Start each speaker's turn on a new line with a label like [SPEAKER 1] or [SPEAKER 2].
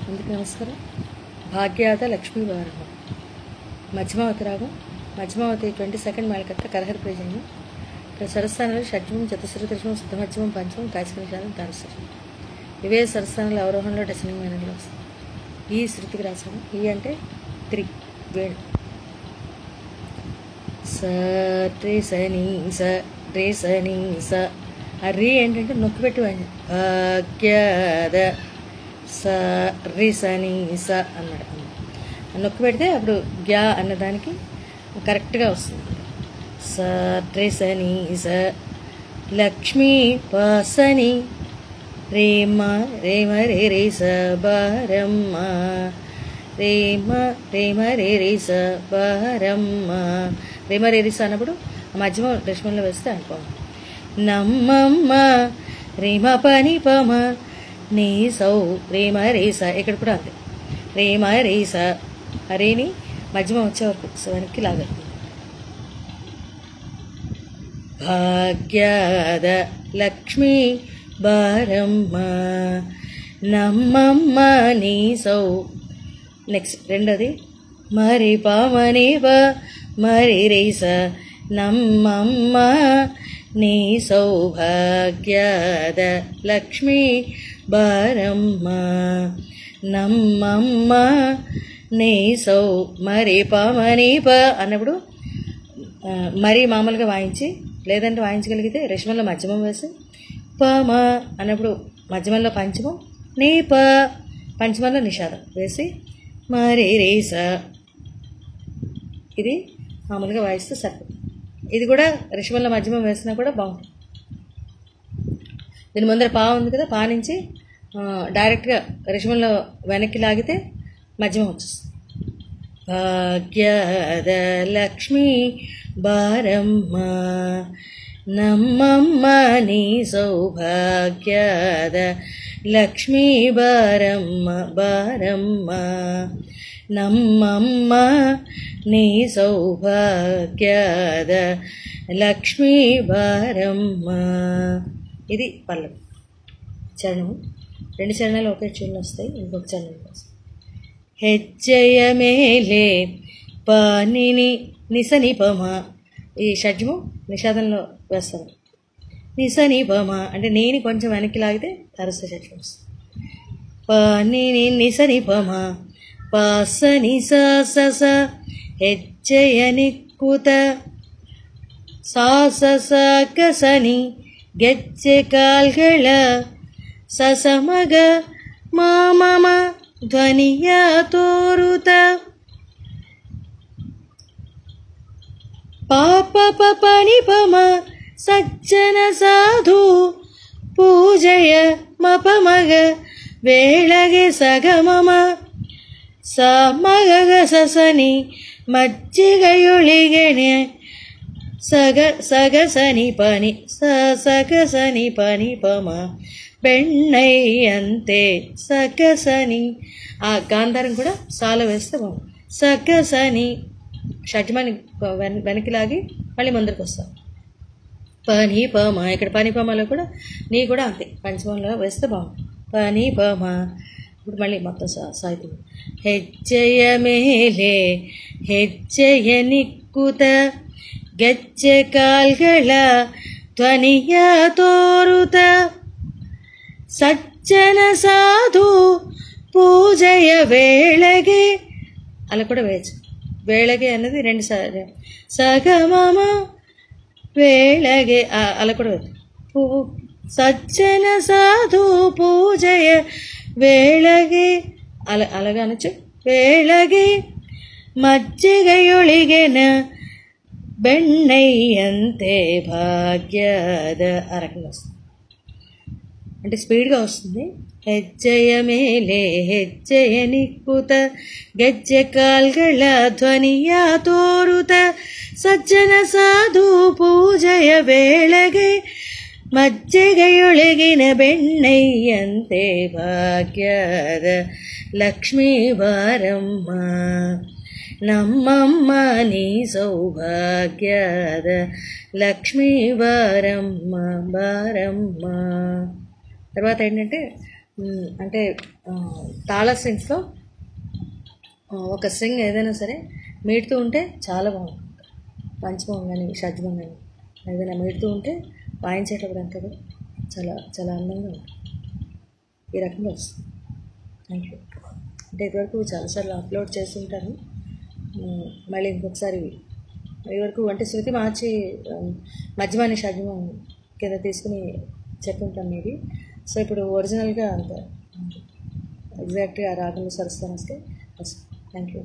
[SPEAKER 1] అందుకు నమస్కారం. భాగ్యాద లక్ష్మీ వారహ మధ్యమావతి రాగం. మధ్యమావతి 22nd మేళకర్త కరహర ప్రజన్యం. ఇక్కడ స్వరస్థానాలు షడ్జమం, చతుశ్రుతి, త్రిశమం, శుద్ధమధ్యమం, పంచమం, కాశీకృషాలం, తారస్వరం. ఇవే స్వరస్థానాలు అవరోహణలో డెసనింగ్ మేనర్లో వస్తాయి. ఈ శృతికి రాశాను. ఈ అంటే 3 వేణు. స రే సని స రే సని స. ఆ రీ ఏంటంటే నొక్కి పెట్టి వాయింది. భాగ్యద స రి సని స అన్నాడు. నొక్కి పెడితే అప్పుడు గ్యా అన్నదానికి కరెక్ట్గా వస్తుంది. స రే సని స లక్ష్మీ పసని రేమ రేమ రే రే స బారమ్మ రేమ రేమ రే రే స బారమ్మ. రేమ రే రే స అన్నప్పుడు మధ్యమ దశమంలో వేస్తే అనుకోండి. నమ్మమ్మ రేమ పని పమ నీ సౌ రేమ రే స. ఇక్కడ కూడా అంతే. రేమ రే స హరేని మధ్యమ వచ్చే వరకు వెనక్కి లాగదు. భాగ్యాద లక్ష్మీ బారమ్మ నమ్మమ్మ నీ సౌ. నెక్స్ట్ రెండోది మరి పామని బ మరి రేస నమ్మమ్మ నీ సౌభాగ్యాద లక్ష్మీ బారమ్మ నమ్మమ్మ నీ సౌ. మరి పామని బ అన్నప్పుడు మరి మామూలుగా వాయించి, లేదంటే వాయించగలిగితే రేషమంలో మధ్యమం వేసి, పమ అన్నప్పుడు మధ్యమంలో పంచమం, నీ ప పంచమంలో నిషాదం వేసి మరి రేస. ఇది మామూలుగా వాయిస్తే సరిపోతుంది. ఇది కూడా రిషమంలో మధ్యమం వేసినా కూడా బాగుంటుంది. దీని ముందర పా ఉంది కదా, పా నుంచి డైరెక్ట్గా రిషమంలో వెనక్కి లాగితే మధ్యమం వచ్చేస్తుంది. భాగ్యద లక్ష్మీ బారమ్మ నమ్మమ్మ నీ సౌభాగ్యద లక్ష్మీ బారమ్మ బారమ్మ నమ్మమ్మ నీ సౌభాగ్యద లక్ష్మీ బారమ్మ. ఇది పల్లవి. చరణము 2 చరణాలు ఒకే ట్యూన్లో వస్తాయి. ఇంకొక చరణం కోసం హెచ్చయ మేలే పానిని నిసని పమ. ఈ షడ్జము నిషాదంలో వేస్తారు. నిసని పమ అంటే నేను కొంచెం వెనక్కి లాగితే తరస్త షడ్జం వస్తుంది. పానిని నిసని పమ పాసని స హెచ్చయ నిక్కుత సాస కసని ಗೆಜ್ಜೆ ಕಾಲ್ಗಳ ಸಸಮಗ ಮಾಮಮ ಧ್ವನಿಯ ತೋರುತ ಪಾಪ ಪಪನಿ ಪಮ ಸಜ್ಜನ ಸಾಧು ಪೂಜೆಯ ಮಪಮಗ ವೇಳಗೆ ಸಗಮಮ ಸಮಗ ಸಸನಿ ಮಜ್ಜಿಗೆಯೊಳಿಗೆನೆ సగసని పని సగసని పని పమ బెన్నయ్యంతే సగసని. ఆ గాంధారం కూడా సాలో వేస్తే బాగుంది. సగసని షడ్జమాన్ని వెనక్కి లాగి మళ్ళీ ముందరికి వస్తాం. పని పమ. ఇక్కడ పని పమలో కూడా నీ కూడా అంతే పంచమంలో వేస్తే బాగుంది. పని పమ. ఇప్పుడు మళ్ళీ మొత్తం సాగుతుంది. హెచ్చయ మేలే హెచ్చయ నిక్కుత ಗೆಜ್ಜೆ ಕಾಲ್ಗಳ ಧ್ವನಿಯ ತೋರುತ సజ్జన సాధు పూజయ వేళగే. అలా కూడా వేయచ్చు. వేళగే అన్నది 2 సార్లు. సగమమ వేళగే అలా కూడా సజ్జన సాధు పూజయ వేళగే అలాగా అనొచ్చు. వేళగే మజ్జిగయొಳಿಗೆన బెన్నయ్యంతే భాగ్యద. ఆ రకంగా వస్తుంది. అంటే స్పీడ్గా వస్తుంది. హెచ్చయ మేలే హెచ్చయ నిక్కుత ಗೆಜ್ಜೆ ಕಾಲ್ಗಳ ಧ್ವನಿಯ ತೋರುತ ಸಜ್ಜನ ಸಾಧು ಪೂಜೆಯ ವೇಳೆಗೆ ಮಜ್ಜಿಗೆಯೊಳಗಿನ ಬೆಣ್ಣೆಯಂತೆ ಭಾಗ್ಯದ ಲಕ್ಷ್ಮೀ ಬಾರಮ್ಮ నమ్మమ్మ నీ సౌభాగ్యద లక్ష్మీ బారమ్మ బారమ్మ. తర్వాత ఏంటంటే అంటే తాళ స్ట్రింగ్స్లో ఒక స్ట్రింగ్ ఏదైనా సరే మీటుతూ ఉంటే చాలా బాగుంటుంది. పంచమం కానీ షడ్జమం కానీ ఏదైనా మీటుతూ ఉంటే వాయించేటప్పుడు అంతా కూడా చాలా చాలా అందంగా ఉంటుంది. ఈ రకంగా వస్తుంది. Thank you. అంటే ఇదివరకు చాలాసార్లు అప్లోడ్ చేస్తుంటాను. మళ్ళీ ఇంకొకసారి ఇదివరకు అంటే శృతి మార్చి మధ్యమాని షడ్జమం కింద తీసుకుని చెప్పుంటాను మీది. సో ఇప్పుడు ఒరిజినల్గా అంత ఎగ్జాక్ట్గా రాగంలో సరస్తాను వస్తే థ్యాంక్ యూ.